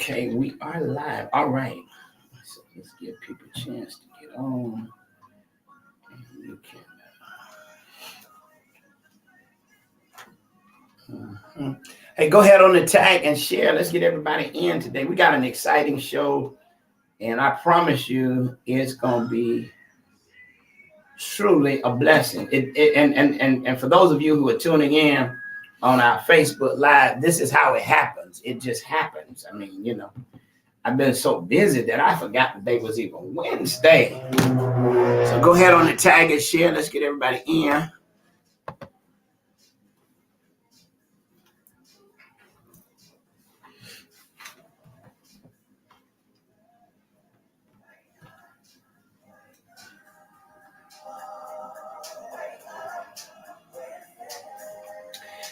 Okay, we are live. All right. So let's give people a chance to get on. And you can. Hey, go ahead on the tag and share. Let's get everybody in today. We got an exciting show, and I promise you, it's gonna be truly a blessing. And for those of you who are tuning in on our Facebook Live, this is how it happens. It just happens. I mean, I've been so busy that I forgot the day was even Wednesday. So go ahead on the tag and share. Let's get everybody in.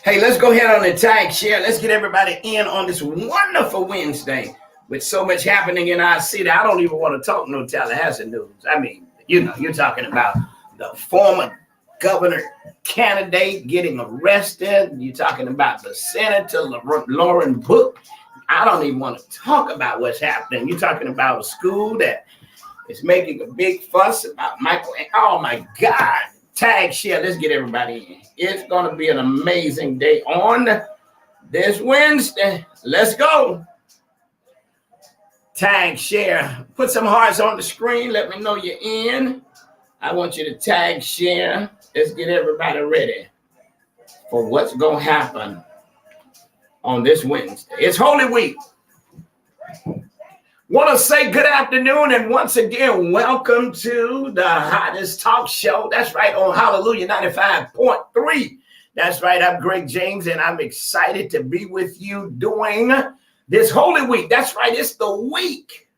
Hey, let's go ahead on the tag share. Let's get everybody in on this wonderful Wednesday with so much happening in our city. I don't even want to talk no Tallahassee news. I mean, you're talking about the former governor candidate getting arrested. You're talking about the Senator Lauren Book. I don't even want to talk about what's happening. You're talking about a school that is making a big fuss about Michael. Oh my God. Tag share. Let's get everybody in. It's going to be an amazing day on this Wednesday. Let's go. Tag share. Put some hearts on the screen. Let me know you're in. I want you to tag share. Let's get everybody ready for what's going to happen on this Wednesday. It's Holy Week. Want to say good afternoon and once again, welcome to the hottest talk show. That's right, on Hallelujah 95.3. That's right, I'm Greg James and I'm excited to be with you doing this Holy Week. That's right, it's the week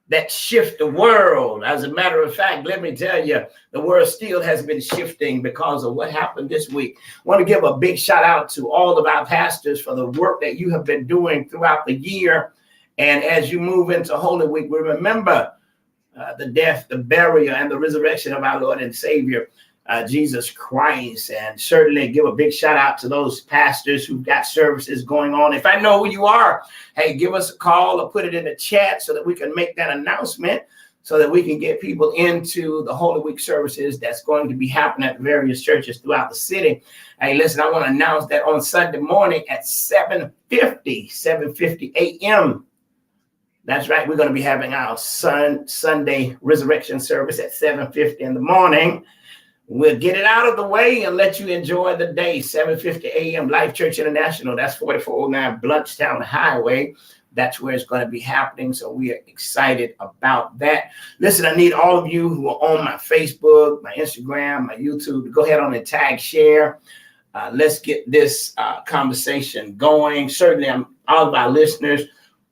that shifts the world. As a matter of fact, let me tell you, the world still has been shifting because of what happened this week. I want to give a big shout out to all of our pastors for the work that you have been doing throughout the year. And as you move into Holy Week, we remember the death, the burial, and the resurrection of our Lord and Savior, Jesus Christ. And certainly give a big shout out to those pastors who've got services going on. If I know who you are, hey, give us a call or put it in the chat so that we can make that announcement so that we can get people into the Holy Week services that's going to be happening at various churches throughout the city. Hey, listen, I want to announce that on Sunday morning at 7:50 a.m., that's right. We're going to be having our Sunday resurrection service at 7:50 in the morning. We'll get it out of the way and let you enjoy the day. 7:50 a.m. Life Church International. That's 4409 Bluntstown Highway. That's where it's going to be happening. So we are excited about that. Listen, I need all of you who are on my Facebook, my Instagram, my YouTube to go ahead on and tag share. Let's get this conversation going. Certainly, all of our listeners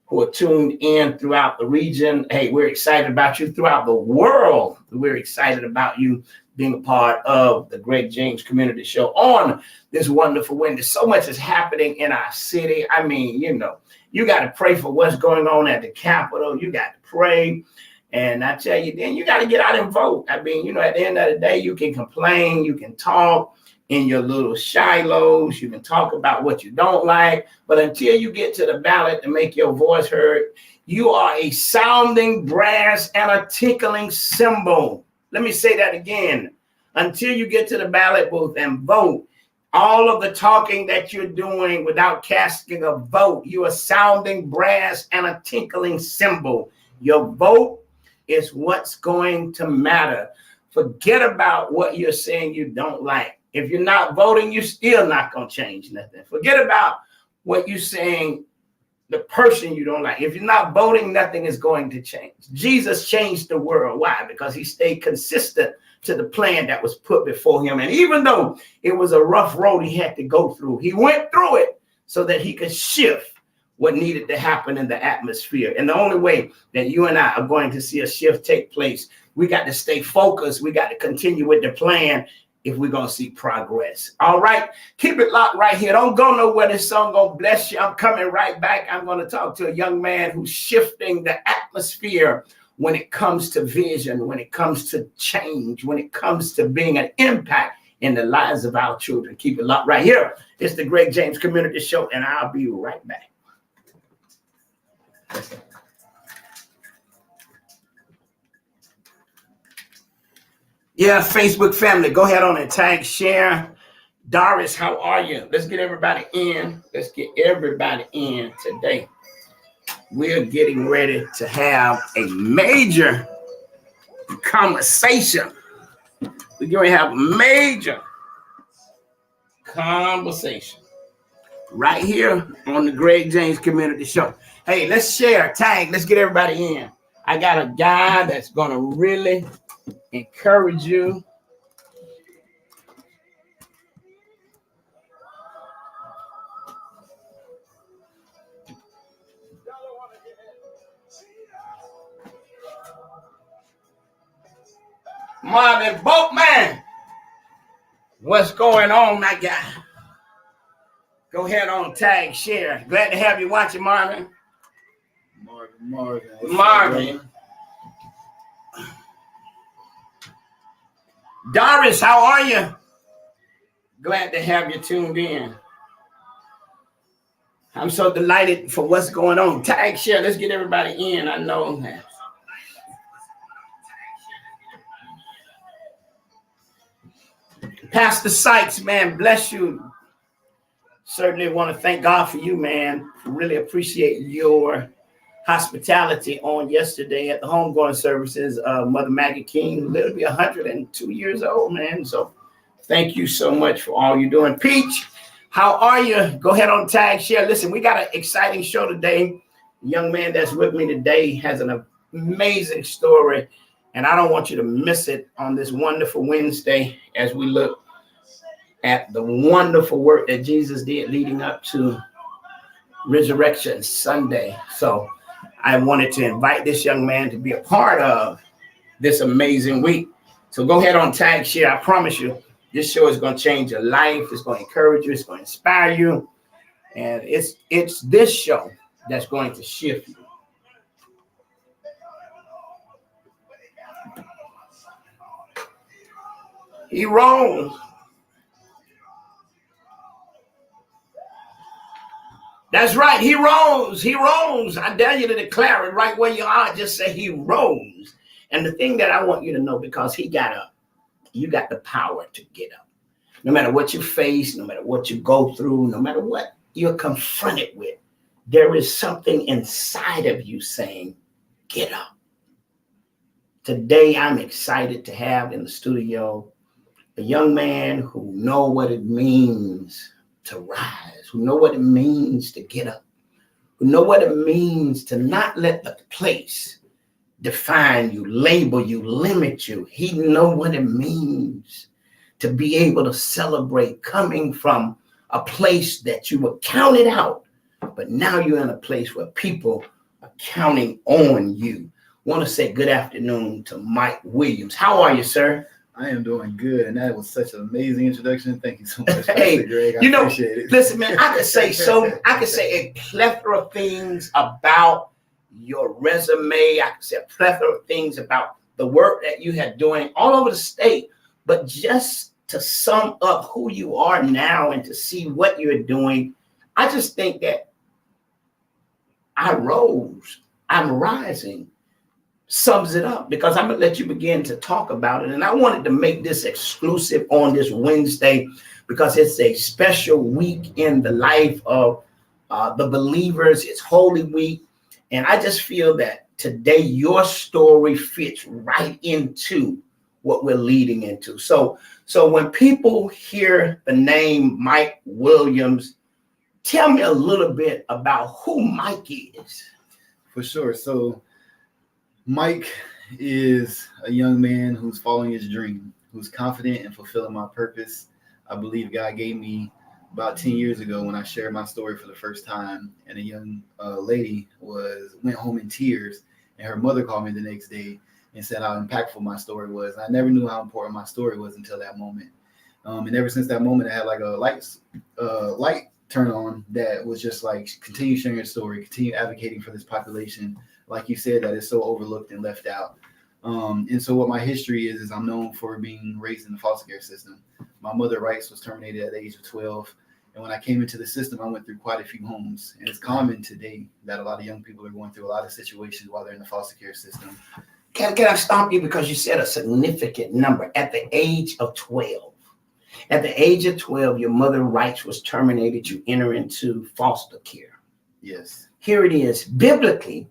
who are tuned in throughout the region. Hey, we're excited about you throughout the world. We're excited about you being a part of the Greg James Community Show on this wonderful Wednesday. So much is happening in our city. I mean, you got to pray for what's going on at the Capitol. You got to pray. And I tell you, then you got to get out and vote. I mean, at the end of the day, you can complain, you can talk in your little shilohs, you can talk about what you don't like, but until you get to the ballot to make your voice heard, you are a sounding brass and a tinkling cymbal. Let me say that again. Until you get to the ballot booth and vote, all of the talking that you're doing without casting a vote, you are sounding brass and a tinkling cymbal. Your vote is what's going to matter. Forget about what you're saying you don't like. If you're not voting, you're still not going to change nothing. Forget about what you're saying, the person you don't like. If you're not voting, nothing is going to change. Jesus changed the world. Why? Because he stayed consistent to the plan that was put before him. And even though it was a rough road he had to go through, he went through it so that he could shift what needed to happen in the atmosphere. And the only way that you and I are going to see a shift take place, we got to stay focused. We got to continue with the plan if we're going to see progress. All right. Keep it locked right here. Don't go nowhere. This song going to bless you. I'm coming right back. I'm going to talk to a young man who's shifting the atmosphere when it comes to vision, when it comes to change, when it comes to being an impact in the lives of our children. Keep it locked right here. It's the Greg James Community Show, and I'll be right back. Yeah, Facebook family, go ahead on and tag, share. Doris, how are you? Let's get everybody in. Let's get everybody in today. We're getting ready to have a major conversation. We're going to have a major conversation right here on the Greg James Community Show. Hey, let's share, tag, let's get everybody in. I got a guy that's going to really encourage you. Marvin Boatman, what's going on, my guy? Go ahead on tag, share. Glad to have you watching, Marvin. Marvin. Doris, how are you? Glad to have you tuned in. I'm so delighted for what's going on. Tag, share. Let's get everybody in. I know that. Pastor Sykes, man, bless you. Certainly want to thank God for you, man. Really appreciate your hospitality on yesterday at the homegoing services of Mother Maggie King, literally 102 years old, man. So thank you so much for all you're doing. Peach, how are you? Go ahead on tag, share. Listen, we got an exciting show today. The young man that's with me today has an amazing story, and I don't want you to miss it on this wonderful Wednesday as we look at the wonderful work that Jesus did leading up to Resurrection Sunday. So I wanted to invite this young man to be a part of this amazing week. So go ahead on tag, share. I promise you, this show is going to change your life. It's going to encourage you. It's going to inspire you. And it's this show that's going to shift you. He rose. That's right. He rose. He rose. I dare you to declare it right where you are. Just say he rose. And the thing that I want you to know, because he got up, you got the power to get up. No matter what you face, no matter what you go through, no matter what you're confronted with, there is something inside of you saying, get up. Today, I'm excited to have in the studio a young man who knows what it means to rise, who know what it means to get up, who know what it means to not let the place define you, label you, limit you. He know what it means to be able to celebrate coming from a place that you were counted out, but now you're in a place where people are counting on you. Want to say good afternoon to Mike Williams. How are you, sir? I am doing good, and that was such an amazing introduction. Thank you so much, hey, Pastor Greg. I appreciate it. Listen, man, I could say a plethora of things about your resume. I could say a plethora of things about the work that you had doing all over the state. But just to sum up who you are now and to see what you're doing, I just think that I'm rising. Sums it up, because I'm going to let you begin to talk about it. And I wanted to make this exclusive on this Wednesday because it's a special week in the life of the believers. It's Holy Week. And I just feel that today your story fits right into what we're leading into. So when people hear the name Mike Williams, tell me a little bit about who Mike is. For sure. So Mike is a young man who's following his dream, who's confident in fulfilling my purpose. I believe God gave me about 10 years ago when I shared my story for the first time, and a young lady went home in tears, and her mother called me the next day and said how impactful my story was. I never knew how important my story was until that moment. And ever since that moment, I had like a light turn on that was just like, continue sharing your story, continue advocating for this population, like you said, that is so overlooked and left out. And so what my history is I'm known for being raised in the foster care system. My mother, Rice, was terminated at the age of 12. And when I came into the system, I went through quite a few homes. And it's common today that a lot of young people are going through a lot of situations while they're in the foster care system. Can I stop you because you said a significant number at the age of 12? At the age of 12, your mother's rights was terminated. You enter into foster care. Yes. Here it is. Biblically,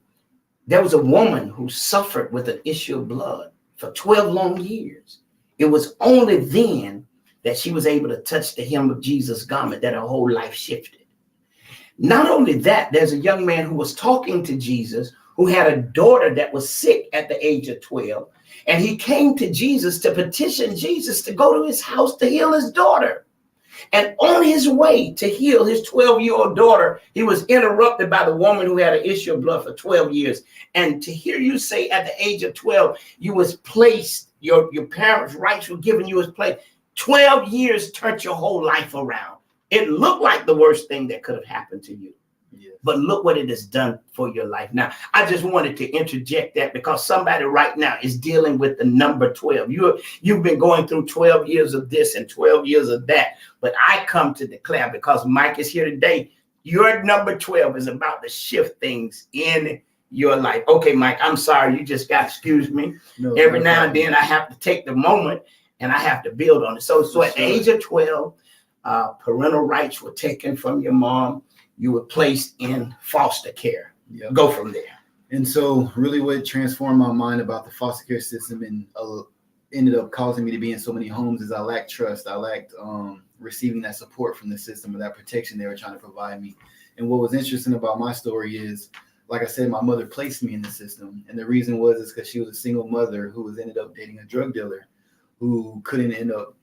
there was a woman who suffered with an issue of blood for 12 long years. It was only then that she was able to touch the hem of Jesus' garment that her whole life shifted. Not only that, there's a young man who was talking to Jesus who had a daughter that was sick at the age of 12. And he came to Jesus to petition Jesus to go to his house to heal his daughter. And on his way to heal his 12-year-old daughter, he was interrupted by the woman who had an issue of blood for 12 years. And to hear you say at the age of 12, you was placed, your parents' rights were given you as place. 12 years turned your whole life around. It looked like the worst thing that could have happened to you. Yes. But look what it has done for your life. Now, I just wanted to interject that because somebody right now is dealing with the number 12. You've been going through 12 years of this and 12 years of that. But I come to declare, because Mike is here today, your number 12 is about to shift things in your life. Okay, Mike, I'm sorry. You just got to excuse me. No, Every no now problem. and then I have to take the moment and I have to build on it. So at the age of 12, parental rights were taken from your mom. You were placed in foster care. Yep. Go from there. And so really what transformed my mind about the foster care system and ended up causing me to be in so many homes is I lacked trust. I lacked receiving that support from the system or that protection they were trying to provide me. And what was interesting about my story is, like I said, my mother placed me in the system. And the reason is because she was a single mother who ended up dating a drug dealer who couldn't end up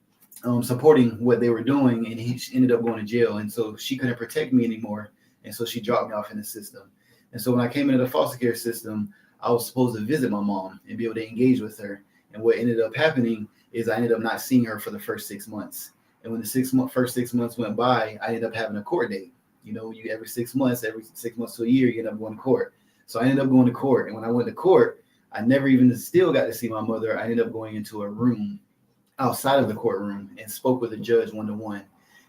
supporting what they were doing, and he ended up going to jail. And so she couldn't protect me anymore. And so she dropped me off in the system. And so when I came into the foster care system, I was supposed to visit my mom and be able to engage with her. And what ended up happening is I ended up not seeing her for the first 6 months. And when the first 6 months went by, I ended up having a court date. You know, every 6 months to a year, you end up going to court. So I ended up going to court. And when I went to court, I never even still got to see my mother. I ended up going into a room outside of the courtroom and spoke with a judge one-to-one.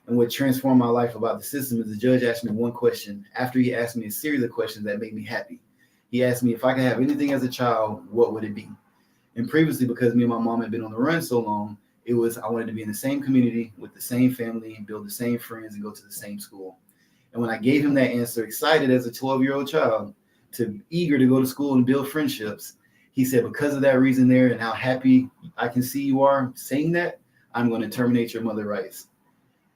And what transformed my life about the system is the judge asked me one question after he asked me a series of questions that made me happy. He asked me if I could have anything as a child, what would it be? And previously, because me and my mom had been on the run so long, it was I wanted to be in the same community with the same family and build the same friends and go to the same school. And when I gave him that answer, excited as a 12-year-old child, eager to go to school and build friendships, he said, because of that reason there and how happy I can see you are saying that, I'm going to terminate your mother's rights.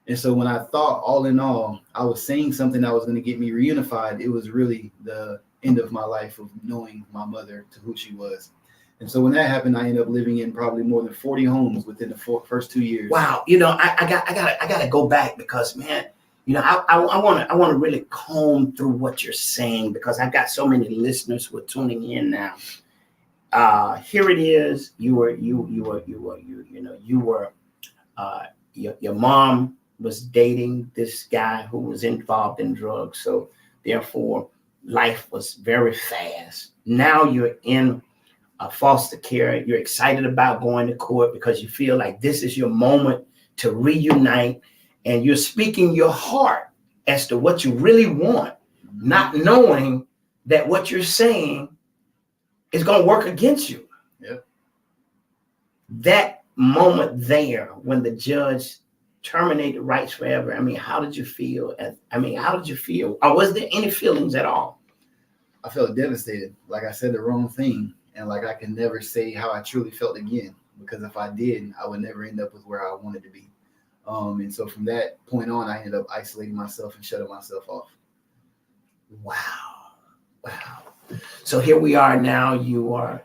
And so when I thought all in all, I was saying something that was going to get me reunified, it was really the end of my life of knowing my mother to who she was. And so when that happened, I ended up living in probably more than 40 homes within the first 2 years. Wow. You know, I got to go back because, man, you know, I want to really comb through what you're saying because I've got so many listeners who are tuning in now. Here it is. Your mom was dating this guy who was involved in drugs. So therefore, life was very fast. Now you're in foster care. You're excited about going to court because you feel like this is your moment to reunite. And you're speaking your heart as to what you really want, not knowing that what you're saying is going to work against you. Yep. That moment there when the judge terminated rights forever, I mean, how did you feel? How did you feel? Or was there any feelings at all? I felt devastated. Like I said the wrong thing. And like I can never say how I truly felt again. Because if I did, I would never end up with where I wanted to be. And so from that point on, I ended up isolating myself and shutting myself off. Wow. So here we are now. You are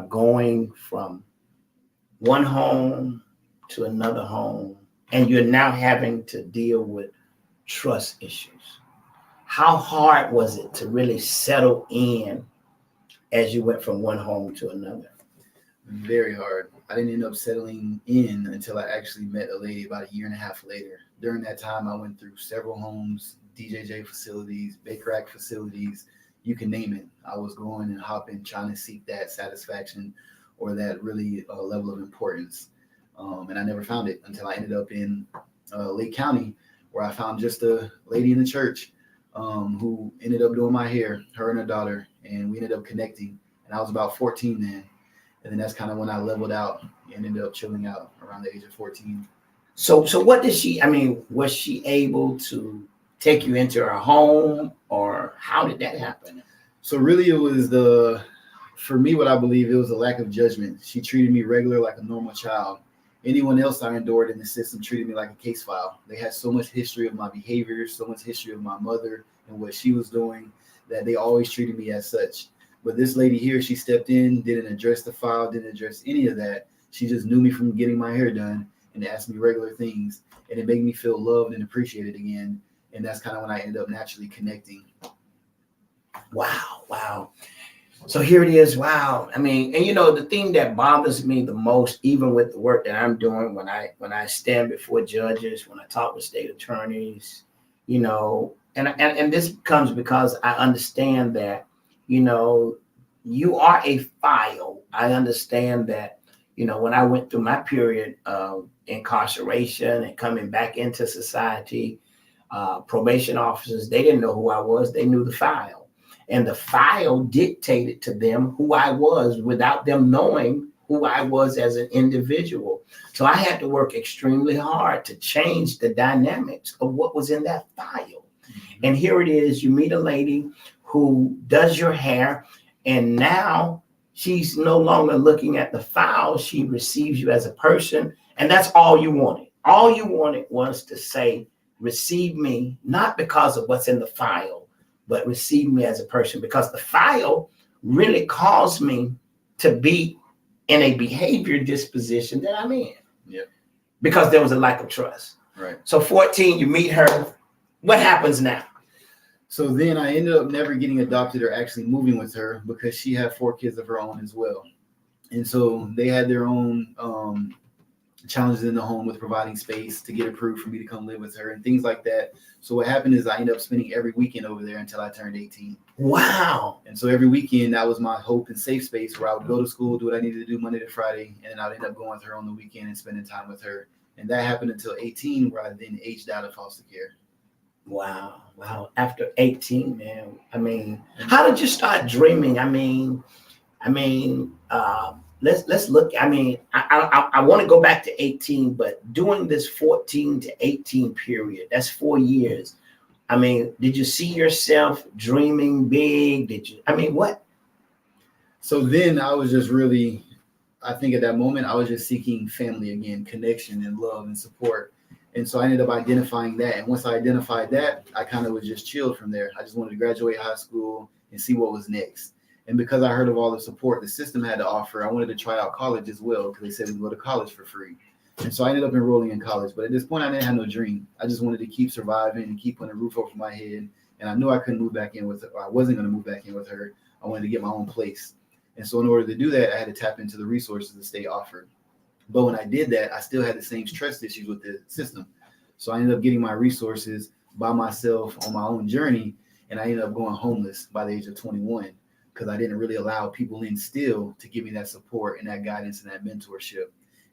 going from one home to another home, and you're now having to deal with trust issues. How hard was it to really settle in as you went from one home to another? Very hard. I didn't end up settling in until I actually met a lady about a year and a half later. During that time, I went through several homes, DJJ facilities, Baker Act facilities, you can name it. I was going and hopping, trying to seek that satisfaction or that really level of importance. And I never found it until I ended up in Lake County, where I found just a lady in the church who ended up doing my hair, her and her daughter, and we ended up connecting. And I was about 14 then. And then that's kind of when I leveled out and ended up chilling out around the age of 14. So what did she, I mean, was she able to take you into her home, or how did that happen? So really it was for me, what I believe, it was a lack of judgment. She treated me regular like a normal child. Anyone else I endured in the system treated me like a case file. They had so much history of my behavior, so much history of my mother and what she was doing, that they always treated me as such. But this lady here, she stepped in, didn't address the file, didn't address any of that. She just knew me from getting my hair done and asked me regular things. And it made me feel loved and appreciated again. And that's kind of when I ended up naturally connecting. Wow. So here it is. Wow. I mean, and the thing that bothers me the most, even with the work that I'm doing, when I stand before judges, when I talk with state attorneys, and this comes because I understand that, you are a file. I understand that, when I went through my period of incarceration and coming back into society, probation officers, they didn't know who I was. They knew the file. And the file dictated to them who I was without them knowing who I was as an individual. So I had to work extremely hard to change the dynamics of what was in that file. Mm-hmm. And here it is, you meet a lady who does your hair, and now she's no longer looking at the file. She receives you as a person, and that's all you wanted. All you wanted was to say, receive me, not because of what's in the file, but receive me as a person, because the file really caused me to be in a behavior disposition that I'm in. Yeah. Because there was a lack of trust. Right. So 14, you meet her. What happens now? So then I ended up never getting adopted or actually moving with her, because she had 4 kids of her own as well. And so they had their own challenges in the home with providing space to get approved for me to come live with her and things like that. So what happened is I ended up spending every weekend over there until I turned 18. Wow. And so every weekend, that was my hope and safe space where I would go to school, do what I needed to do Monday to Friday, and then I would end up going with her on the weekend and spending time with her. And that happened until 18, where I then aged out of foster care. Wow. After 18, man. I mean, how did you start dreaming? Let's look. I mean, I want to go back to 18, but during this 14 to 18 period, that's 4 years. I mean, did you see yourself dreaming big? What? So then I was just really, I think at that moment, I was just seeking family again, connection and love and support. And so I ended up identifying that. And once I identified that, I kind of was just chilled from there. I just wanted to graduate high school and see what was next. And because I heard of all the support the system had to offer, I wanted to try out college as well, because they said we could go to college for free. And so I ended up enrolling in college. But at this point, I didn't have no dream. I just wanted to keep surviving and keep putting a roof over my head. And I knew I couldn't move back in with her, or I wasn't going to move back in with her. I wanted to get my own place. And so in order to do that, I had to tap into the resources the state offered. But when I did that, I still had the same trust issues with the system. So I ended up getting my resources by myself on my own journey. And I ended up going homeless by the age of 21. Because I didn't really allow people in still to give me that support and that guidance and that mentorship.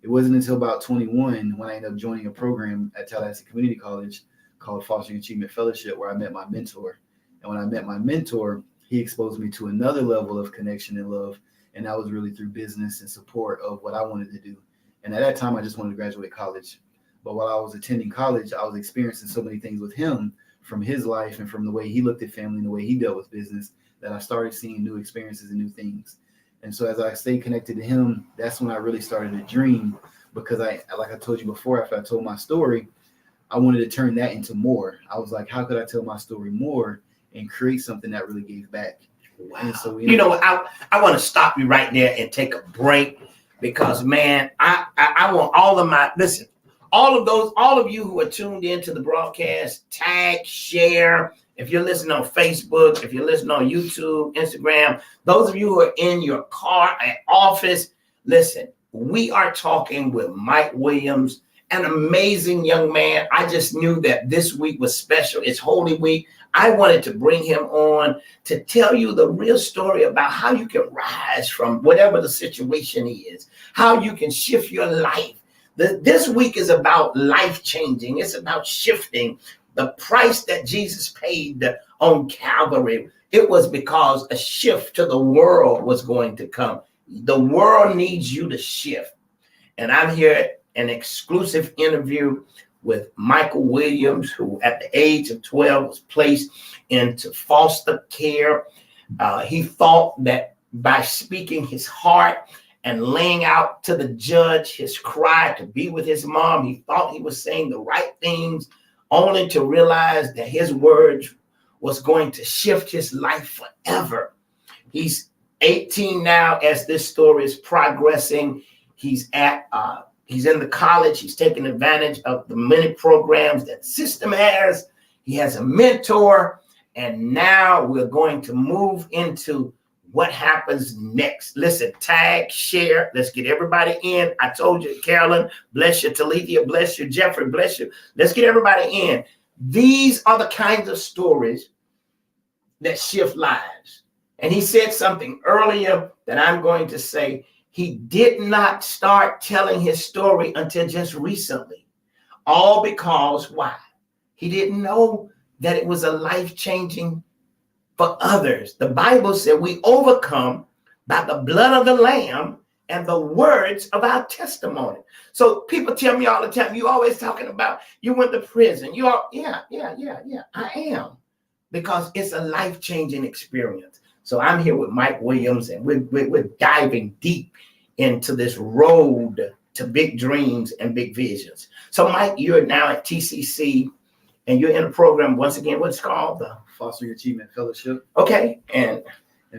It wasn't until about 21 when I ended up joining a program at Tallahassee Community College called Fostering Achievement Fellowship, where I met my mentor. And when I met my mentor, he exposed me to another level of connection and love. And that was really through business and support of what I wanted to do. And at that time, I just wanted to graduate college. But while I was attending college, I was experiencing so many things with him from his life and from the way he looked at family and the way he dealt with business, that I started seeing new experiences and new things. And so as I stayed connected to him, that's when I really started to dream, because like I told you before, after I told my story, I wanted to turn that into more. I was like, how could I tell my story more and create something that really gave back? Wow. And so I want to stop you right there and take a break, because man, I want all of you who are tuned into the broadcast, tag, share. If you're listening on Facebook, if you're listening on YouTube, Instagram, those of you who are in your car, at office, listen, we are talking with Mike Williams, an amazing young man. I just knew that this week was special. It's Holy Week. I wanted to bring him on to tell you the real story about how you can rise from whatever the situation is, how you can shift your life. This week is about life changing. It's about shifting the price that Jesus paid on Calvary. It was because a shift to the world was going to come. The world needs you to shift. And I'm here an exclusive interview with Michael Williams, who at the age of 12 was placed into foster care. He thought that by speaking his heart and laying out to the judge his cry to be with his mom, he thought he was saying the right things, only to realize that his words was going to shift his life forever. He's 18 now as this story is progressing. He's in the college. He's taking advantage of the many programs that system has. He has a mentor. And now we're going to move into what happens next. Listen, tag, share. Let's get everybody in. I told you, Carolyn, bless you. Talithia, bless you. Jeffrey, bless you. Let's get everybody in. These are the kinds of stories that shift lives. And he said something earlier that I'm going to say. He did not start telling his story until just recently. All because why? He didn't know that it was a life-changing for others. The Bible said we overcome by the blood of the Lamb and the words of our testimony. So people tell me all the time, you always talking about you went to prison. Yeah, I am. Because it's a life-changing experience. So I'm here with Mike Williams, and we're diving deep into this road to big dreams and big visions. So Mike, you're now at TCC, and you're in a program, once again, what's called? The Fostering Achievement Fellowship. Okay. And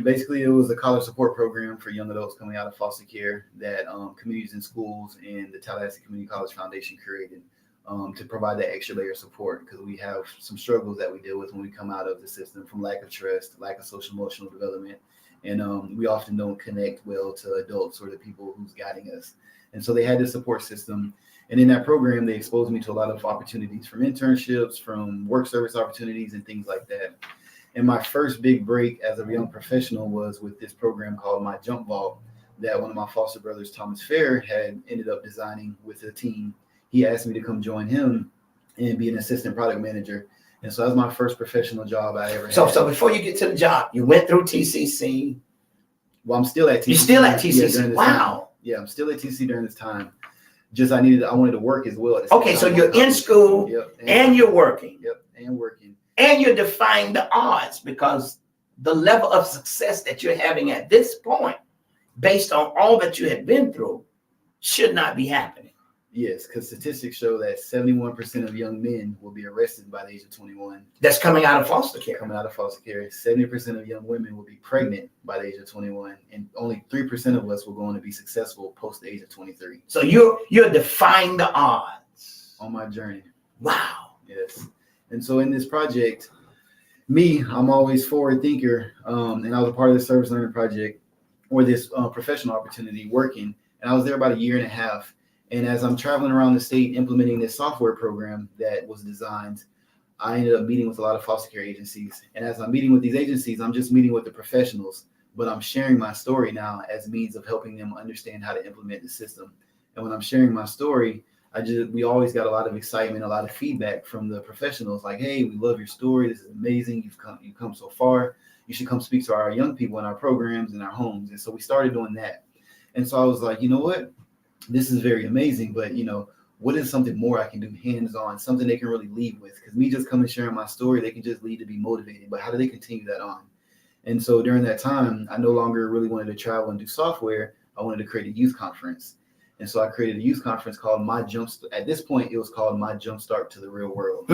basically it was a college support program for young adults coming out of foster care that communities and schools and the Tallahassee Community College Foundation created to provide that extra layer of support, because we have some struggles that we deal with when we come out of the system, from lack of trust, lack of social emotional development. And we often don't connect well to adults or the people who's guiding us. And so they had this support system. And in that program, they exposed me to a lot of opportunities, from internships, from work service opportunities, and things like that. And my first big break as a young professional was with this program called My Jump Vault that one of my foster brothers, Thomas Fair, had ended up designing with a team. He asked me to come join him and be an assistant product manager. And so that was my first professional job I ever had. So before you get to the job, you went through TCC. Well, I'm still at TCC. You're still at TCC. Wow. Time. Yeah, I'm still at TCC during this time. Just I wanted to work as well. Okay, so you're in school. Yep, and you're working. Yep, and working. And you're defying the odds, because the level of success that you're having at this point, based on all that you have been through, should not be happening. Yes, because statistics show that 71% of young men will be arrested by the age of 21. That's coming out of foster care. 70% of young women will be pregnant by the age of 21, and only 3% of us will go on to be successful post the age of 23. So you're defying the odds on my journey. Wow. Yes. And so in this project, I'm always forward thinker, and I was a part of the Service Learning Project, or this professional opportunity, working, and I was there about a year and a half. And as I'm traveling around the state implementing this software program that was designed, I ended up meeting with a lot of foster care agencies. And as I'm meeting with these agencies, I'm just meeting with the professionals, but I'm sharing my story now as a means of helping them understand how to implement the system. And when I'm sharing my story, we always got a lot of excitement, a lot of feedback from the professionals, like, hey, we love your story. This is amazing. You've come so far. You should come speak to our young people in our programs and our homes. And so we started doing that. And so I was like, you know what? This is very amazing, but what is something more I can do hands-on, something they can really lead with? Because me just coming sharing my story, they can just lead to be motivated, but how do they continue that on? And so during that time, I no longer really wanted to travel and do software. I wanted to create a youth conference. And so I created a youth conference called My Jumpstart. At this point, it was called My Jumpstart to the Real World.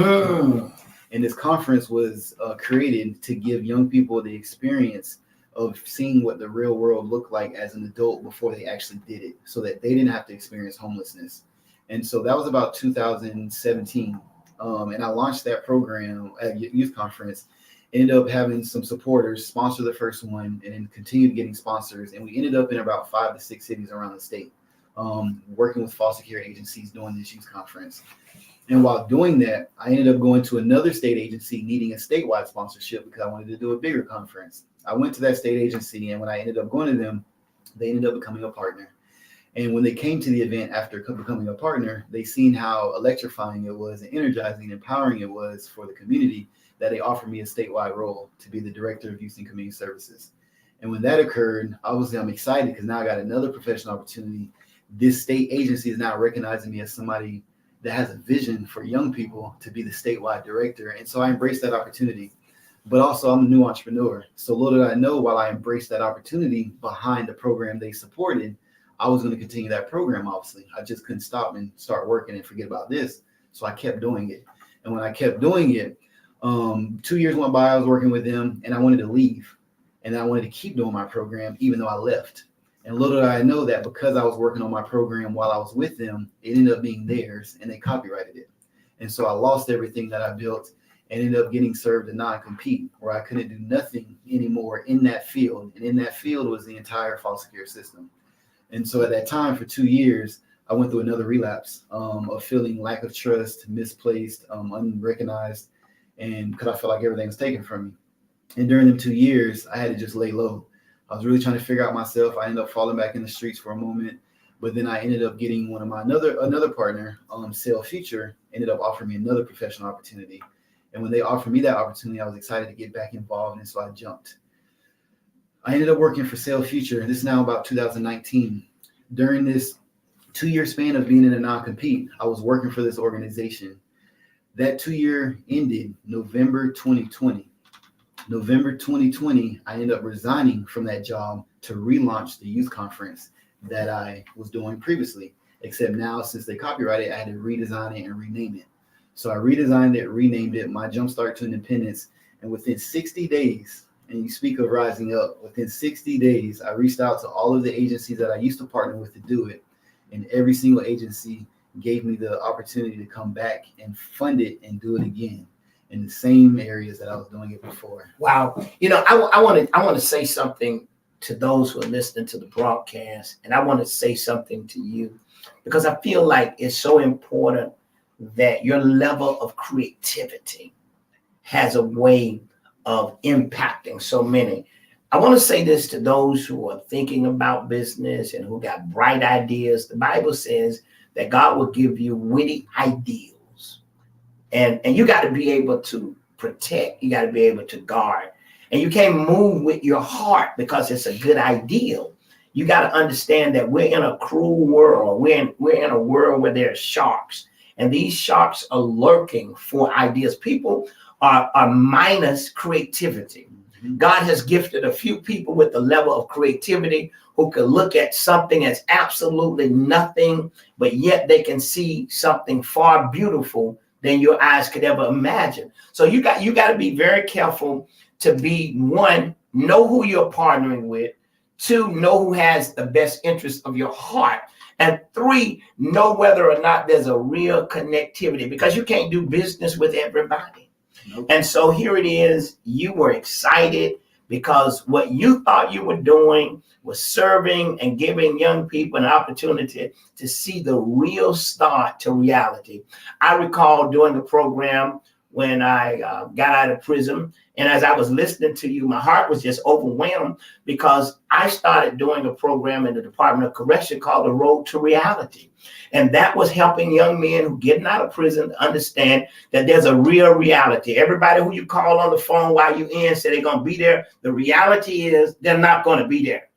And this conference was created to give young people the experience of seeing what the real world looked like as an adult before they actually did it, so that they didn't have to experience homelessness. And so that was about 2017. And I launched that program at youth conference, ended up having some supporters sponsor the first one, and then continued getting sponsors. And we ended up in about 5 to 6 cities around the state, working with foster care agencies doing this youth conference. And while doing that, I ended up going to another state agency needing a statewide sponsorship because I wanted to do a bigger conference. I went to that state agency, and when I ended up going to them, they ended up becoming a partner. And when they came to the event after becoming a partner, they seen how electrifying it was and energizing and empowering it was for the community that they offered me a statewide role to be the director of youth and community services. And when that occurred, obviously I'm excited because now I got another professional opportunity. This state agency is now recognizing me as somebody that has a vision for young people to be the statewide director. And so I embraced that opportunity. But also I'm a new entrepreneur. So little did I know, while I embraced that opportunity behind the program they supported, I was going to continue that program, obviously. I just couldn't stop and start working and forget about this. So I kept doing it. And when I kept doing it, 2 years went by, I was working with them, and I wanted to leave. And I wanted to keep doing my program, even though I left. And little did I know that because I was working on my program while I was with them, it ended up being theirs, and they copyrighted it. And so I lost everything that I built and ended up getting served a non-compete, where I couldn't do nothing anymore in that field. And in that field was the entire foster care system. And so at that time, for 2 years, I went through another relapse of feeling lack of trust, misplaced, unrecognized, and because I felt like everything was taken from me. And during them 2 years, I had to just lay low. I was really trying to figure out myself. I ended up falling back in the streets for a moment, but then I ended up getting one of my another partner, Sale Future, ended up offering me another professional opportunity. And when they offered me that opportunity, I was excited to get back involved, and so I jumped. I ended up working for Sale Future, and this is now about 2019. During this 2-year span of being in a non-compete, I was working for this organization. That 2-year ended November 2020. November 2020, I ended up resigning from that job to relaunch the youth conference that I was doing previously. Except now, since they copyrighted it, I had to redesign it and rename it. So I redesigned it, renamed it, My Jumpstart to Independence. And within 60 days, and you speak of rising up, within 60 days, I reached out to all of the agencies that I used to partner with to do it. And every single agency gave me the opportunity to come back and fund it and do it again in the same areas that I was doing it before. Wow. You know, I want to say something to those who are listening to the broadcast, and I want to say something to you, because I feel like it's so important that your level of creativity has a way of impacting so many. I want to say this to those who are thinking about business and who got bright ideas. The Bible says that God will give you witty ideals, and you got to be able to protect. You got to be able to guard, and you can't move with your heart because it's a good ideal. You got to understand that we're in a cruel world. We're in a world where there are sharks, and these sharks are lurking for ideas. People are minus creativity. God has gifted a few people with the level of creativity who can look at something as absolutely nothing, but yet they can see something far beautiful than your eyes could ever imagine. So you got to be very careful to be, one, know who you're partnering with, two, know who has the best interest of your heart, and three, know whether or not there's a real connectivity, because you can't do business with everybody. Nope. And so here it is, you were excited because what you thought you were doing was serving and giving young people an opportunity to see the real start to reality. I recall doing the program when I got out of prison. And as I was listening to you, my heart was just overwhelmed because I started doing a program in the Department of Correction called The Road to Reality. And that was helping young men who getting out of prison to understand that there's a real reality. Everybody who you call on the phone while you're in say they're going to be there. The reality is they're not going to be there.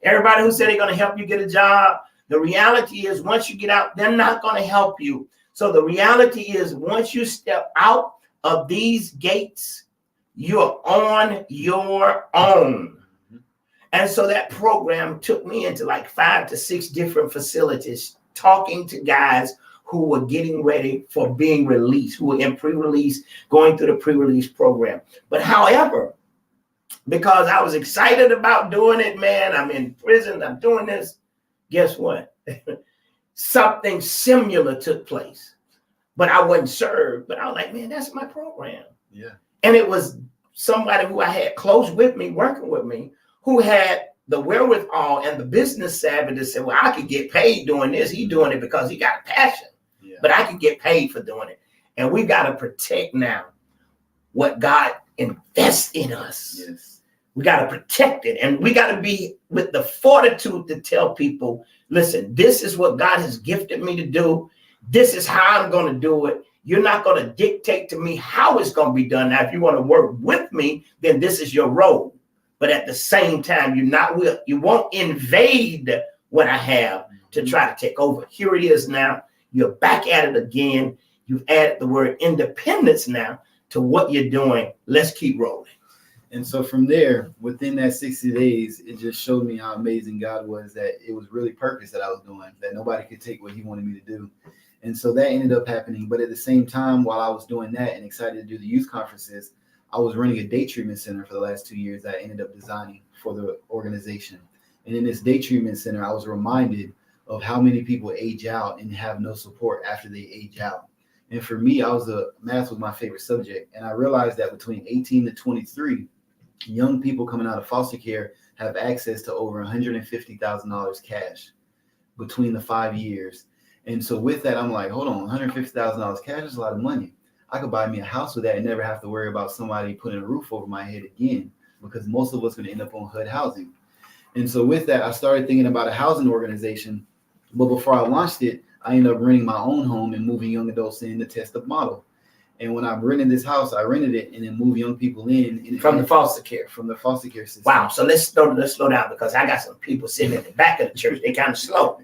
Everybody who said they're going to help you get a job, the reality is once you get out, they're not going to help you. So the reality is once you step out of these gates, you're on your own. And so that program took me into like 5 to 6 different facilities, talking to guys who were getting ready for being released, who were in pre-release, going through the pre-release program. But however, because I was excited about doing it, man, I'm in prison, I'm doing this, guess what? Something similar took place. But I wasn't served. But I was like, man, that's my program. Yeah. And it was somebody who I had close with me, working with me, who had the wherewithal and the business savvy to say, well, I could get paid doing this. He's doing it because he got a passion. Yeah. But I could get paid for doing it. And we got to protect now what God invests in us. Yes. We got to protect it. And we got to be with the fortitude to tell people, listen, this is what God has gifted me to do. This is how I'm going to do it. You're not going to dictate to me how it's going to be done. Now, if you want to work with me, then this is your role. But at the same time, you won't invade what I have to try to take over. Here it is now. You're back at it again. You've added the word independence now to what you're doing. Let's keep rolling. And so from there, within that 60 days, it just showed me how amazing God was, that it was really purpose that I was doing, that nobody could take what he wanted me to do. And so that ended up happening. But at the same time, while I was doing that and excited to do the youth conferences, I was running a day treatment center for the last 2 years that I ended up designing for the organization. And in this day treatment center, I was reminded of how many people age out and have no support after they age out. And for me, math was my favorite subject. And I realized that between 18 to 23, young people coming out of foster care have access to over $150,000 cash between the 5 years. And so with that, I'm like, hold on, $150,000 cash is a lot of money. I could buy me a house with that and never have to worry about somebody putting a roof over my head again, because most of us are going to end up on HUD housing. And so with that, I started thinking about a housing organization. But before I launched it, I ended up renting my own home and moving young adults in to test the model. And when I rented this house, I rented it and then moved young people in. From the foster care. From the foster care system. Wow. So let's slow down, because I got some people sitting in the back of the church. They kind of slow.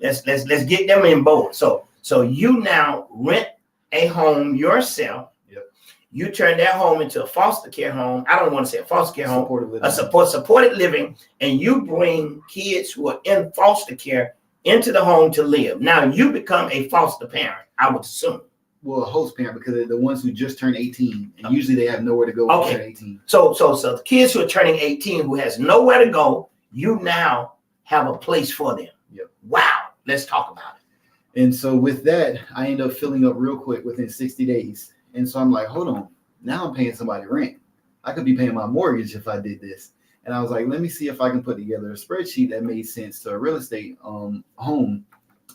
Let's get them in board. So you now rent a home yourself. Yep. You turn that home into a foster care home. I don't want to say a foster care home, living. supported living, and you bring kids who are in foster care into the home to live. Now you become a foster parent, I would assume. Well, a host parent, because they're the ones who just turned 18, and usually they have nowhere to go when they're 18. So the kids who are turning 18 who has nowhere to go, you now have a place for them. Yep. Wow. Let's talk about it. And so with that, I end up filling up real quick within 60 days. And so I'm like, hold on, now I'm paying somebody rent. I could be paying my mortgage if I did this. And I was like, let me see if I can put together a spreadsheet that made sense to a real estate home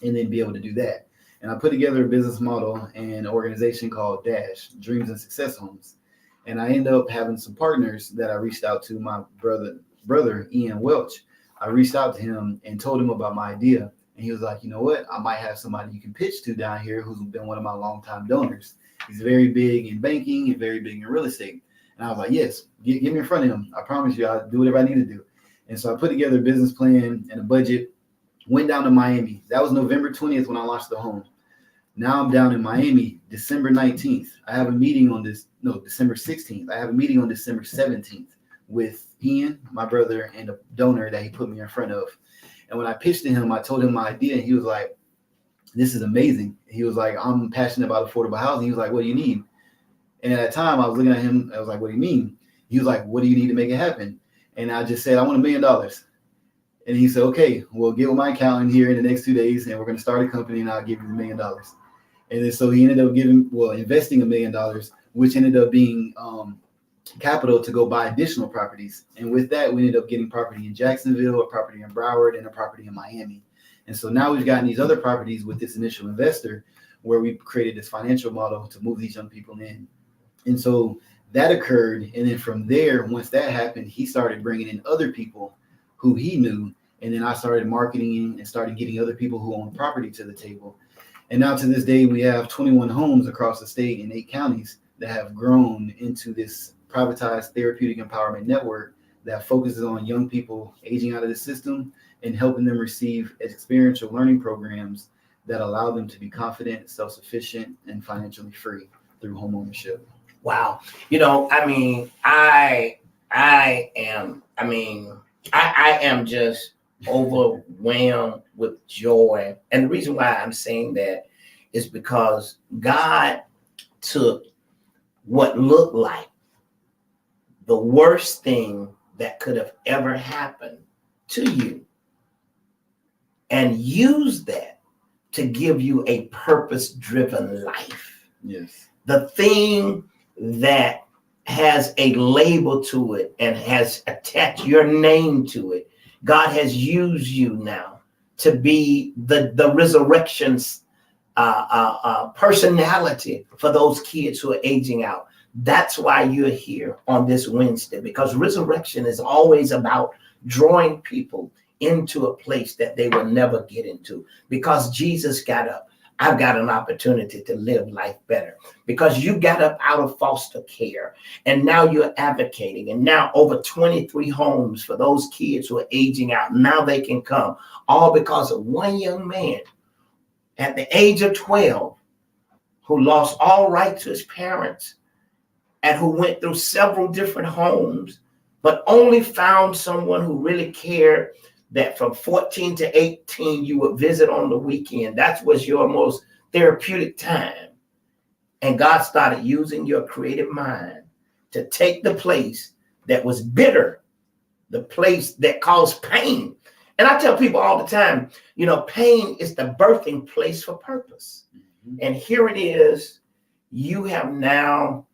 and then be able to do that. And I put together a business model and an organization called DASH, Dreams and Success Homes. And I ended up having some partners that I reached out to. My brother, Ian Welch. I reached out to him and told him about my idea. And he was like, you know what? I might have somebody you can pitch to down here who's been one of my longtime donors. He's very big in banking and very big in real estate. And I was like, yes, get me in front of him. I promise you, I'll do whatever I need to do. And so I put together a business plan and a budget, went down to Miami. That was November 20th when I launched the home. Now I'm down in Miami, December 19th. I have a meeting on December 16th. I have a meeting on December 17th with Ian, my brother, and a donor that he put me in front of. And when I pitched to him, I told him my idea, and he was like, this is amazing. He was like, I'm passionate about affordable housing. He was like, what do you need? And at that time, I was looking at him. I was like, what do you mean? He was like, what do you need to make it happen? And I just said, I want $1 million. And he said, okay, we'll get with my accountant here in the next 2 days, and we're going to start a company, and I'll give you $1 million. And then so he ended up investing $1 million, which ended up being capital to go buy additional properties. And with that, we ended up getting property in Jacksonville, a property in Broward, and a property in Miami. And so now we've gotten these other properties with this initial investor where we created this financial model to move these young people in. And so that occurred. And then from there, once that happened, he started bringing in other people who he knew. And then I started marketing and started getting other people who own property to the table. And now to this day, we have 21 homes across the state in 8 counties that have grown into this privatized therapeutic empowerment network that focuses on young people aging out of the system and helping them receive experiential learning programs that allow them to be confident, self-sufficient, and financially free through homeownership. Wow. I am just overwhelmed with joy. And the reason why I'm saying that is because God took what looked like the worst thing that could have ever happened to you and used that to give you a purpose-driven life. Yes. The thing that has a label to it and has attached your name to it, God has used you now to be the resurrection's personality for those kids who are aging out. That's why you're here on this Wednesday, because resurrection is always about drawing people into a place that they will never get into. Because Jesus got up, I've got an opportunity to live life better. Because you got up out of foster care, and now you're advocating, and now over 23 homes for those kids who are aging out. Now they can come, all because of one young man at the age of 12 who lost all right to his parents and who went through several different homes, but only found someone who really cared, that from 14 to 18, you would visit on the weekend. That was your most therapeutic time. And God started using your creative mind to take the place that was bitter, the place that caused pain. And I tell people all the time, pain is the birthing place for purpose. And here it is. You have now,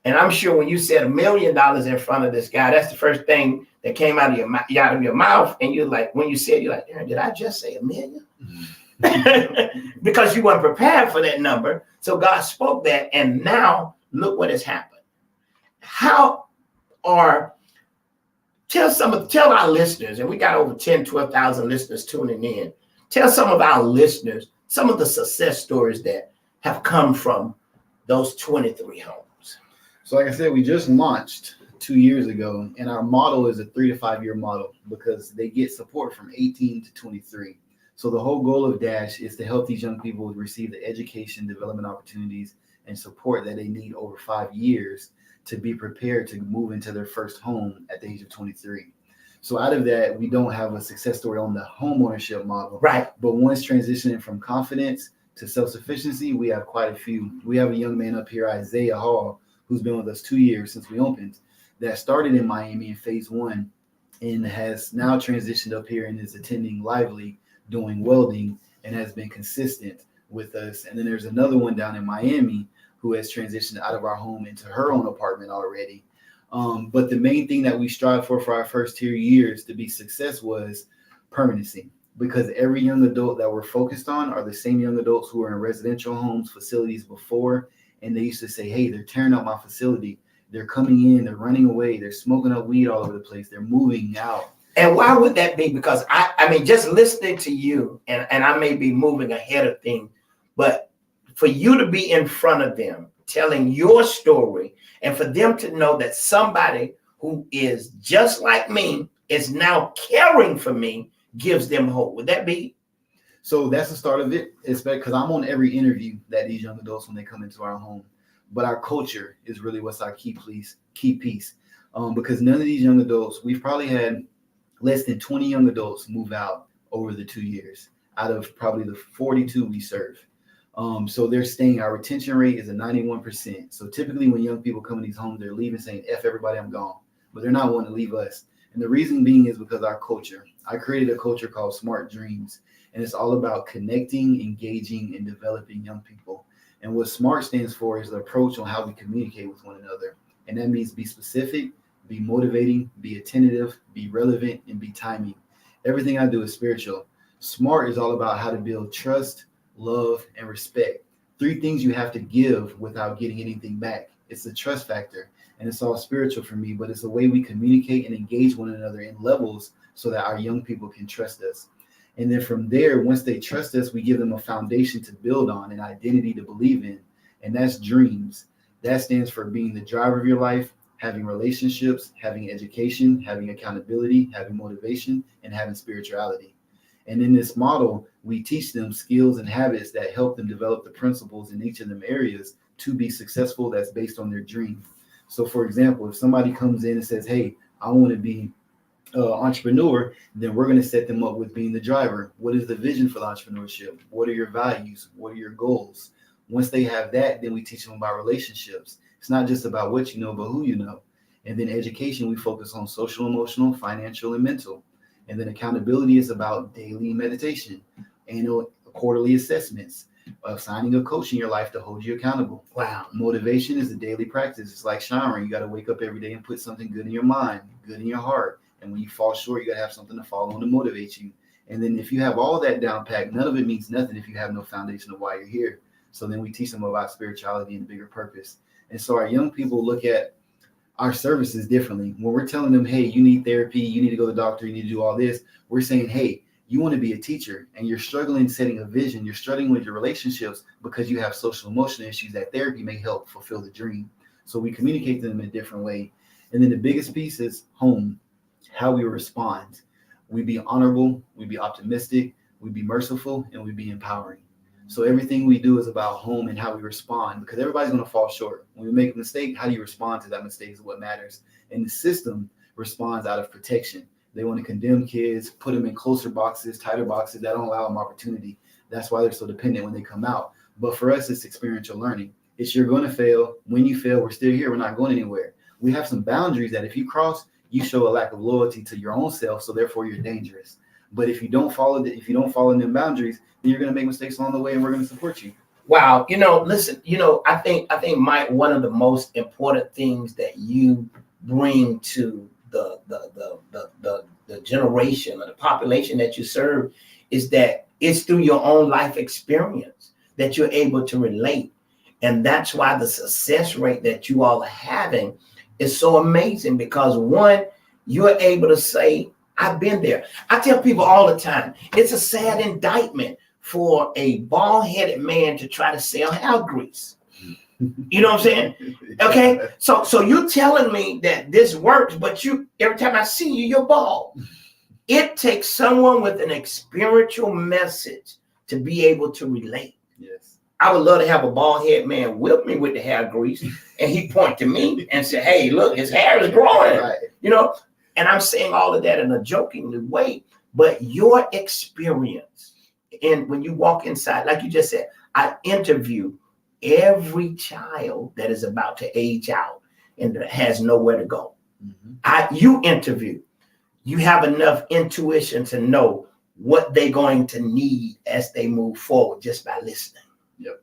and I'm sure when you said $1 million in front of this guy, that's the first thing that came out of your mouth. And you're like, when you said, you're like, Aaron, did I just say $1 million? Because you weren't prepared for that number. So God spoke that, and now look what has happened. Tell our listeners, and we got over 10, 12,000 listeners tuning in. Tell some of our listeners some of the success stories that have come from those 23 homes. So like I said, we just launched 2 years ago, and our model is a 3 to 5 year model because they get support from 18 to 23. So the whole goal of Dash is to help these young people receive the education, development opportunities, and support that they need over 5 years to be prepared to move into their first home at the age of 23. So out of that, we don't have a success story on the home ownership model. Right. But once transitioning from confidence to self-sufficiency, we have quite a few. We have a young man up here, Isaiah Hall, who's been with us 2 years since we opened, that started in Miami in phase 1 and has now transitioned up here and is attending Lively, doing welding, and has been consistent with us. And then there's another one down in Miami who has transitioned out of our home into her own apartment already. But the main thing that we strive for our first 2 years to be success was permanency, because every young adult that we're focused on are the same young adults who were in residential homes, facilities before, and they used to say, hey, they're tearing up my facility. They're coming in, they're running away, they're smoking up weed all over the place, they're moving out. And why would that be? Because I mean, just listening to you, and I may be moving ahead of things, but for you to be in front of them, telling your story, and for them to know that somebody who is just like me is now caring for me, gives them hope. Would that be? So that's the start of it. It's because I'm on every interview that these young adults when they come into our home. But our culture is really what's our key piece. Because none of these young adults, we've probably had less than 20 young adults move out over the 2 years out of probably the 42 we serve. So they're staying, our retention rate is a 91%. So typically when young people come in these homes, they're leaving saying, F everybody, I'm gone. But they're not wanting to leave us. And the reason being is because our culture. I created a culture called Smart Dreams. And it's all about connecting, engaging, and developing young people. And what SMART stands for is the approach on how we communicate with one another. And that means be specific, be motivating, be attentive, be relevant, and be timing. Everything I do is spiritual. SMART is all about how to build trust, love, and respect. 3 things you have to give without getting anything back. It's the trust factor, and it's all spiritual for me, but it's the way we communicate and engage one another in levels so that our young people can trust us. And then from there, once they trust us, we give them a foundation to build on, an identity to believe in, and that's dreams. That stands for being the driver of your life, having relationships, having education, having accountability, having motivation, and having spirituality. And in this model, we teach them skills and habits that help them develop the principles in each of them areas to be successful that's based on their dream. So for example, if somebody comes in and says, hey, I want to be an entrepreneur, then we're going to set them up with being the driver. What is the vision for the entrepreneurship? What are your values? What are your goals? Once they have that, then we teach them about relationships. It's not just about what you know, but who you know. And then education, we focus on social, emotional, financial, and mental. And then accountability is about daily meditation, annual quarterly assessments, assigning a coach in your life to hold you accountable. Wow. Motivation is a daily practice. It's like showering. You got to wake up every day and put something good in your mind, good in your heart. And when you fall short, you got to have something to fall on to motivate you. And then if you have all that down packed, none of it means nothing if you have no foundation of why you're here. So then we teach them about spirituality and bigger purpose. And so our young people look at our services differently. When we're telling them, hey, you need therapy, you need to go to the doctor, you need to do all this, we're saying, hey, you want to be a teacher and you're struggling setting a vision, you're struggling with your relationships because you have social emotional issues, that therapy may help fulfill the dream. So we communicate to them in a different way. And then the biggest piece is home, how we respond. We be honorable, we be optimistic, we be merciful, and we be empowering. So everything we do is about home and how we respond, because everybody's going to fall short. When we make a mistake, how do you respond to that mistake is what matters. And the system responds out of protection. They want to condemn kids, put them in closer boxes, tighter boxes that don't allow them opportunity. That's why they're so dependent when they come out. But for us, it's experiential learning. It's you're going to fail. When you fail, we're still here. We're not going anywhere. We have some boundaries that if you cross, you show a lack of loyalty to your own self. So therefore, you're dangerous. But if you don't follow them boundaries, then you're going to make mistakes along the way, and we're going to support you. Wow. Listen, I think Mike, one of the most important things that you bring to the generation or the population that you serve is that it's through your own life experience that you're able to relate. And that's why the success rate that you all are having is so amazing, because one, you're able to say, I've been there. I tell people all the time, it's a sad indictment for a bald-headed man to try to sell hair grease. You know what I'm saying? Okay. So you're telling me that this works, but every time I see you, you're bald. It takes someone with an experiential message to be able to relate. Yes. I would love to have a bald-headed man whip me with the hair grease, and he point to me and say, hey, look, his hair is growing. Right. And I'm saying all of that in a jokingly way, but your experience, and when you walk inside, like you just said, I interview every child that is about to age out and that has nowhere to go. Mm-hmm. You interview, you have enough intuition to know what they're going to need as they move forward just by listening. Yep.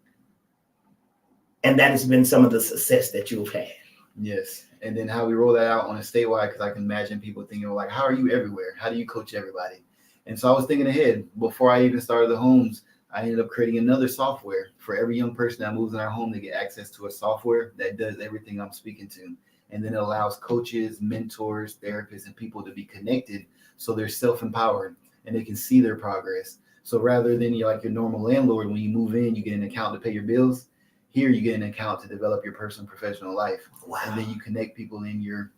And that has been some of the success that you've had. Yes. And then how we roll that out on a statewide, because I can imagine people thinking, like, how are you everywhere? How do you coach everybody? And so I was thinking ahead. Before I even started the homes, I ended up creating another software for every young person that moves in our home to get access to a software that does everything I'm speaking to. And then it allows coaches, mentors, therapists, and people to be connected so they're self-empowered and they can see their progress. So rather than your normal landlord, when you move in, you get an account to pay your bills. Here you get an account to develop your personal and professional life. Wow. And then you connect people in your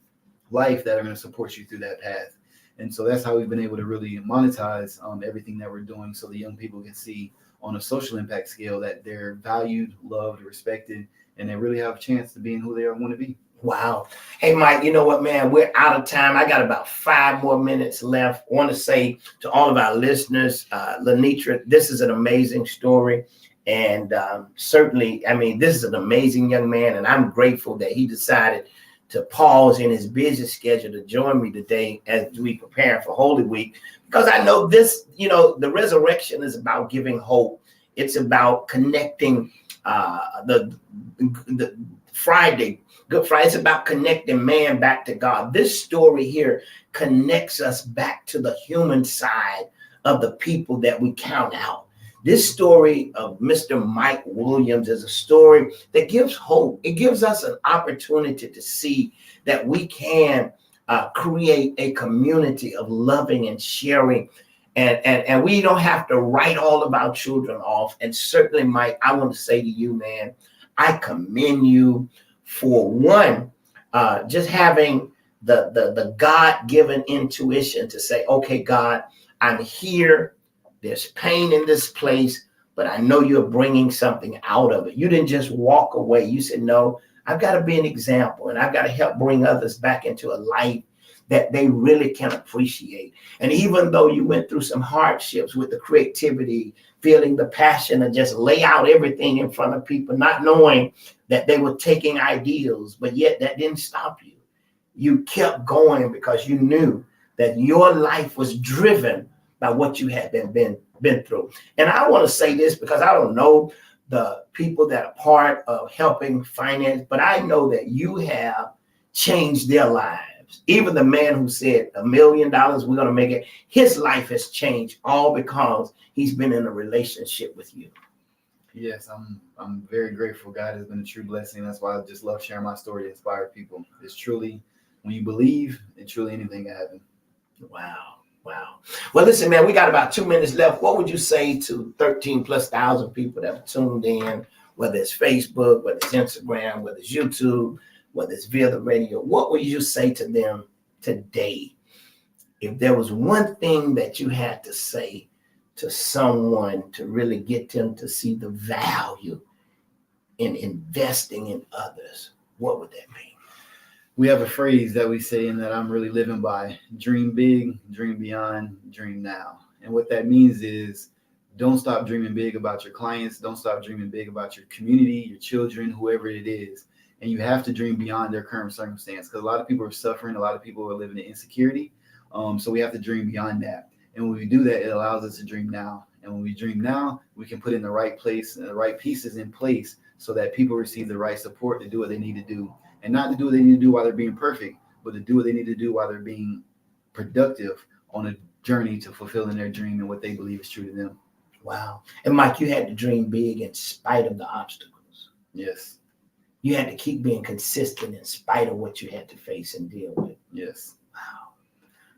life that are going to support you through that path. And so that's how we've been able to really monetize everything that we're doing, so the young people can see on a social impact scale that they're valued, loved, respected, and they really have a chance to be in who they want to be. Wow. Hey, Mike, you know what, man? We're out of time. I got about 5 more minutes left. I want to say to all of our listeners, Lenitra, this is an amazing story. And certainly, this is an amazing young man, and I'm grateful that he decided to pause in his busy schedule to join me today as we prepare for Holy Week, because I know this, the resurrection is about giving hope. It's about connecting the Friday, Good Friday. It's about connecting man back to God. This story here connects us back to the human side of the people that we count out. This story of Mr. Mike Williams is a story that gives hope. It gives us an opportunity to see that we can create a community of loving and sharing. And we don't have to write all of our children off. And certainly, Mike, I want to say to you, man, I commend you for one, just having the God-given intuition to say, okay, God, I'm here. There's pain in this place, but I know you're bringing something out of it. You didn't just walk away. You said, no, I've got to be an example, and I've got to help bring others back into a life that they really can appreciate. And even though you went through some hardships with the creativity, feeling the passion to just lay out everything in front of people, not knowing that they were taking ideals, but yet that didn't stop you. You kept going because you knew that your life was driven by what you had been through. And I want to say this because I don't know the people that are part of helping finance, but I know that you have changed their lives. Even the man who said $1 million, we're going to make it, his life has changed all because he's been in a relationship with you. Yes, I'm very grateful. God has been a true blessing. That's why I just love sharing my story to inspire people. It's truly, when you believe, and truly anything can happen. Wow. Wow. Well, listen, man, we got about 2 minutes left. What would you say to 13,000+ people that have tuned in, whether it's Facebook, whether it's Instagram, whether it's YouTube, whether it's via the radio? What would you say to them today? If there was one thing that you had to say to someone to really get them to see the value in investing in others, what would that be? We have a phrase that we say and that I'm really living by: dream big, dream beyond, dream now. And what that means is, don't stop dreaming big about your clients. Don't stop dreaming big about your community, your children, whoever it is. And you have to dream beyond their current circumstance, because a lot of people are suffering. A lot of people are living in insecurity. So we have to dream beyond that. And when we do that, it allows us to dream now. And when we dream now, we can put in the right place and the right pieces in place so that people receive the right support to do what they need to do. And not to do what they need to do while they're being perfect, but to do what they need to do while they're being productive on a journey to fulfilling their dream and what they believe is true to them. Wow. And Mike, you had to dream big in spite of the obstacles. Yes. You had to keep being consistent in spite of what you had to face and deal with. Yes. Wow.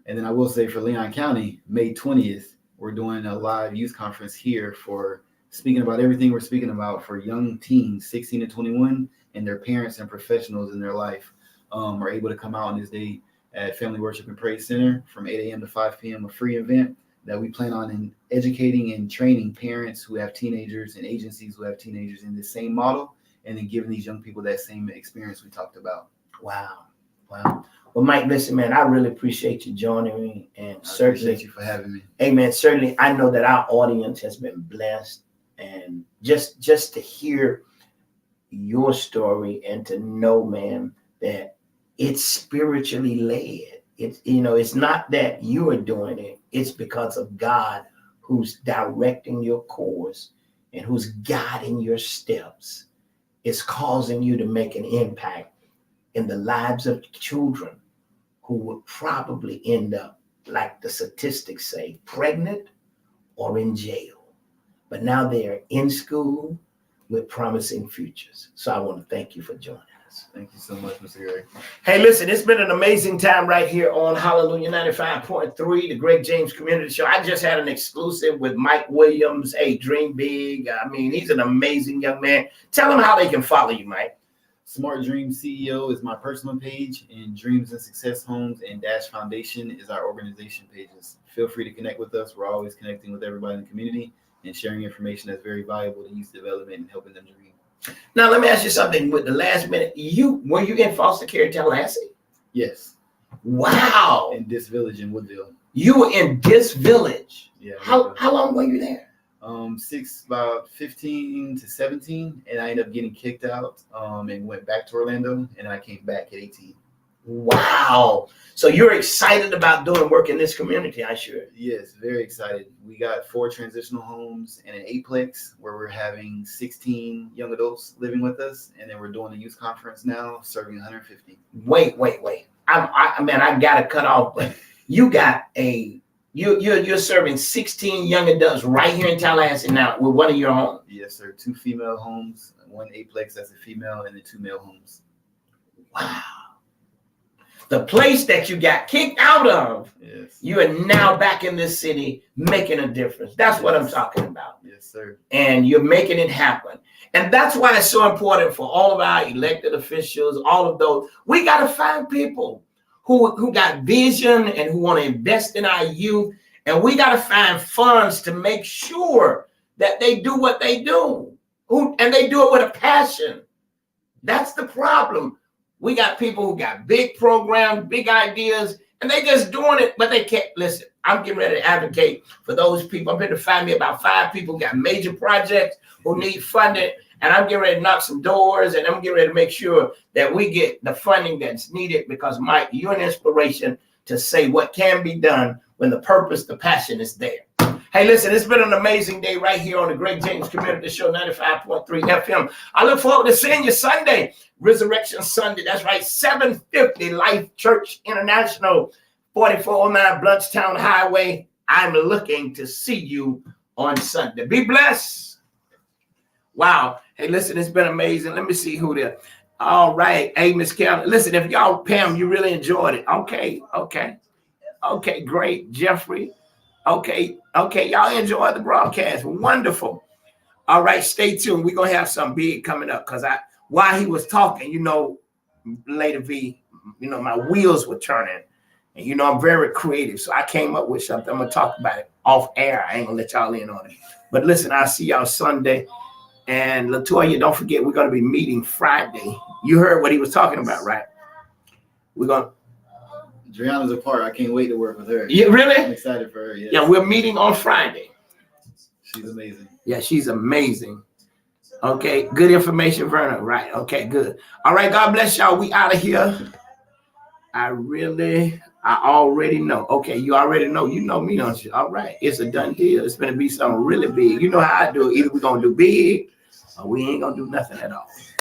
And then I will say, for Leon County, May 20th, we're doing a live youth conference here for speaking about everything we're speaking about for young teens, 16 to 21, and their parents and professionals in their life are able to come out on this day at Family Worship and Praise Center from 8 a.m. to 5 p.m., a free event that we plan on in educating and training parents who have teenagers and agencies who have teenagers in this same model, and then giving these young people that same experience we talked about. Wow. Wow. Well, Mike, listen, man, I really appreciate you joining me. And certainly, appreciate you for having me. Amen. Certainly, I know that our audience has been blessed. And just to hear your story and to know, man, that it's spiritually led. It's not that you are doing it. It's because of God who's directing your course and who's guiding your steps. It's causing you to make an impact in the lives of children who would probably end up, like the statistics say, pregnant or in jail. But now they are in school with promising futures. So I want to thank you for joining us. Thank you so much, Mr. Gary. Hey, listen, it's been an amazing time right here on Hallelujah 95.3, the Greg James Community Show. I just had an exclusive with Mike Williams. Hey, dream big. I mean, he's an amazing young man. Tell them how they can follow you, Mike. Smart Dreams CEO is my personal page, and Dreams and Success Homes and Dash Foundation is our organization pages. Feel free to connect with us. We're always connecting with everybody in the community and sharing information that's very valuable to youth development and helping them dream. Now, let me ask you something. With the last minute, were you in foster care in Tallahassee? Yes. Wow. In this village in Woodville. You were in this village. Yeah. How long were you there? About 15 to 17, and I ended up getting kicked out and went back to Orlando, and I came back at 18. Wow. So you're excited about doing work in this community, I sure. Yes, very excited. We got 4 transitional homes and an 8-plex where we're having 16 young adults living with us, and then we're doing a youth conference now, serving 150. Wait. I gotta cut off, but you got you're serving 16 young adults right here in Tallahassee now with one of your homes. Yes, sir. 2 female homes, 1 8-plex that's a female, and then 2 male homes. Wow. The place that you got kicked out of, yes, you are now back in this city making a difference. That's what I'm talking about. Yes, sir. And you're making it happen. And that's why it's so important for all of our elected officials, all of those. We got to find people who got vision and who want to invest in our youth. And we got to find funds to make sure that they do what they do. And they do it with a passion. That's the problem. We got people who got big programs, big ideas, and they just doing it, but they can't. Listen, I'm getting ready to advocate for those people. I'm going to find me about 5 people who got major projects who need funding, and I'm getting ready to knock some doors, and I'm getting ready to make sure that we get the funding that's needed, because, Mike, you're an inspiration to say what can be done when the purpose, the passion is there. Hey, listen, it's been an amazing day right here on the Greg James Community Show, 95.3 FM. I look forward to seeing you Sunday, Resurrection Sunday. That's right, 750 Life Church International, 4409 Bluntstown Highway. I'm looking to see you on Sunday. Be blessed. Wow. Hey, listen, it's been amazing. Let me see who there. All right. Hey, Miss Kelly. Listen, if y'all, Pam, you really enjoyed it. Okay. Okay, great. Jeffrey. Okay. Y'all enjoy the broadcast. Wonderful. All right, stay tuned. We're gonna have some big coming up because while he was talking, Lady V, my wheels were turning. And I'm very creative. So I came up with something. I'm gonna talk about it off air. I ain't gonna let y'all in on it. But listen, I'll see y'all Sunday. And Latoya, don't forget, we're gonna be meeting Friday. You heard what he was talking about, right? We're gonna Driana's a part. I can't wait to work with her. Yeah, really? I'm excited for her. Yes. Yeah, we're meeting on Friday. She's amazing. Yeah, she's amazing. Okay, good information, Verna. Right. Okay, good. All right, God bless y'all. We out of here. I already know. Okay, you already know. You know me, don't you? All right, it's a done deal. It's going to be something really big. You know how I do it. Either we're going to do big or we ain't going to do nothing at all.